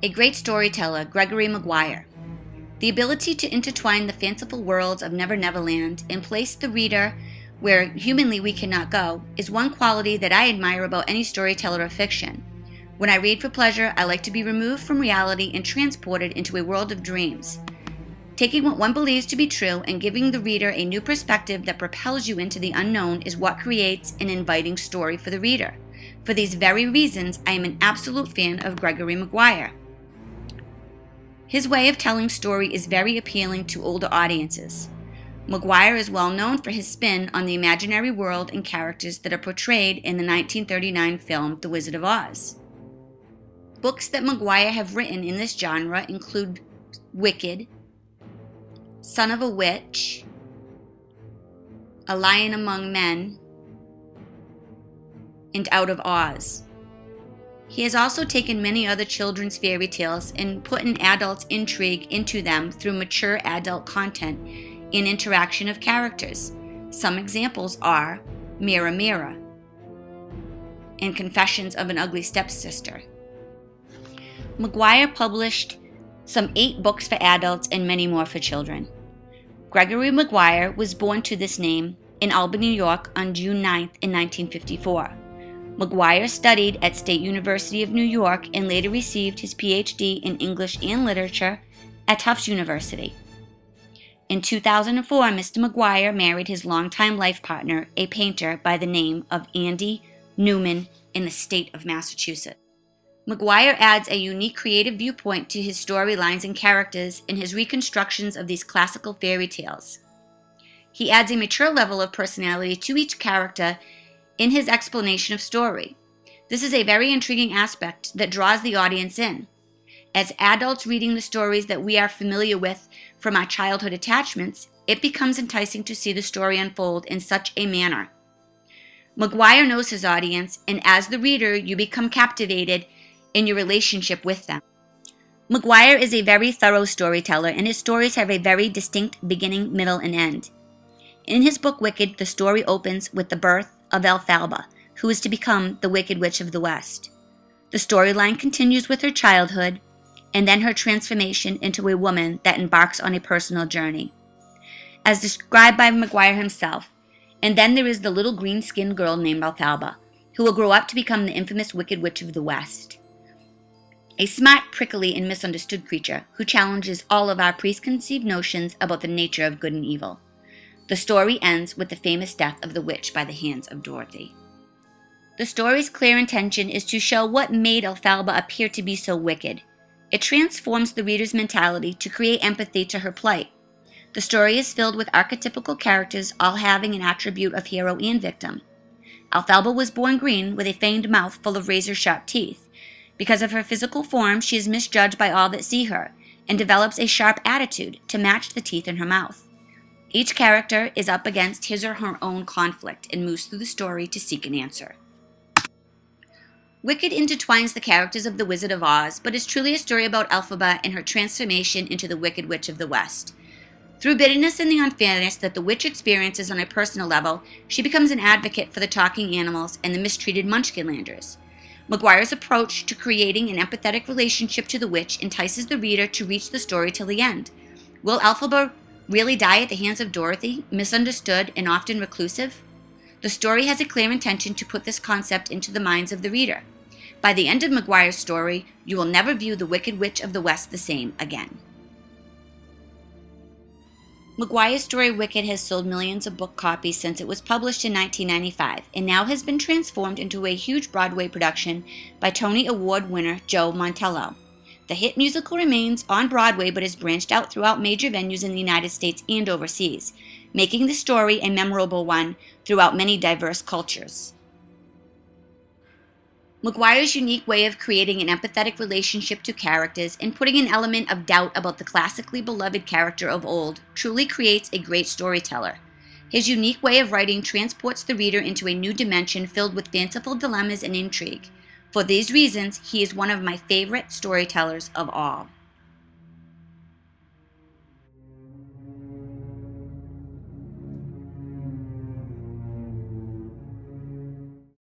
A great storyteller, Gregory Maguire. The ability to intertwine the fanciful worlds of Never Never Land and place the reader where humanly we cannot go is one quality that I admire about any storyteller of fiction. When I read for pleasure, I like to be removed from reality and transported into a world of dreams. Taking what one believes to be true and giving the reader a new perspective that propels you into the unknown is what creates an inviting story for the reader. For these very reasons, I am an absolute fan of Gregory Maguire. His way of telling story is very appealing to older audiences. Maguire is well known for his spin on the imaginary world and characters that are portrayed in the 1939 film The Wizard of Oz. Books that Maguire have written in this genre include Wicked, Son of a Witch, A Lion Among Men, and Out of Oz. He has also taken many other children's fairy tales and put an adult's intrigue into them through mature adult content and interaction of characters. Some examples are Mirror Mirror and Confessions of an Ugly Stepsister. Maguire published some 8 books for adults and many more for children. Gregory Maguire was born to this name in Albany, New York on June 9th in 1954. Maguire studied at State University of New York and later received his PhD in English and Literature at Tufts University. In 2004, Mr. Maguire married his longtime life partner, a painter by the name of Andy Newman in the state of Massachusetts. Maguire adds a unique creative viewpoint to his storylines and characters in his reconstructions of these classical fairy tales. He adds a mature level of personality to each character in his explanation of story. This is a very intriguing aspect that draws the audience in. As adults reading the stories that we are familiar with from our childhood attachments, it becomes enticing to see the story unfold in such a manner. Maguire knows his audience, and as the reader, you become captivated in your relationship with them. Maguire is a very thorough storyteller, and his stories have a very distinct beginning, middle, and end. In his book Wicked, the story opens with the birth of Elphaba, who is to become the Wicked Witch of the West. The storyline continues with her childhood, and then her transformation into a woman that embarks on a personal journey. As described by Maguire himself, and then there is the little green-skinned girl named Elphaba, who will grow up to become the infamous Wicked Witch of the West. A smart, prickly, and misunderstood creature who challenges all of our preconceived notions about the nature of good and evil. The story ends with the famous death of the witch by the hands of Dorothy. The story's clear intention is to show what made Elphaba appear to be so wicked. It transforms the reader's mentality to create empathy to her plight. The story is filled with archetypical characters, all having an attribute of hero and victim. Elphaba was born green with a fanged mouth full of razor-sharp teeth. Because of her physical form, she is misjudged by all that see her, and develops a sharp attitude to match the teeth in her mouth. Each character is up against his or her own conflict and moves through the story to seek an answer. Wicked intertwines the characters of The Wizard of Oz, but is truly a story about Elphaba and her transformation into the Wicked Witch of the West. Through bitterness and the unfairness that the witch experiences on a personal level, she becomes an advocate for the talking animals and the mistreated Munchkinlanders. Maguire's approach to creating an empathetic relationship to the witch entices the reader to reach the story till the end. Will Elphaba really die at the hands of Dorothy, misunderstood and often reclusive? The story has a clear intention to put this concept into the minds of the reader. By the end of Maguire's story, you will never view the Wicked Witch of the West the same again. Maguire's story Wicked has sold millions of book copies since it was published in 1995 and now has been transformed into a huge Broadway production by Tony Award winner Joe Mantello. The hit musical remains on Broadway but has branched out throughout major venues in the United States and overseas, making the story a memorable one throughout many diverse cultures. Maguire's unique way of creating an empathetic relationship to characters and putting an element of doubt about the classically beloved character of old truly creates a great storyteller. His unique way of writing transports the reader into a new dimension filled with fanciful dilemmas and intrigue. For these reasons, he is one of my favorite storytellers of all.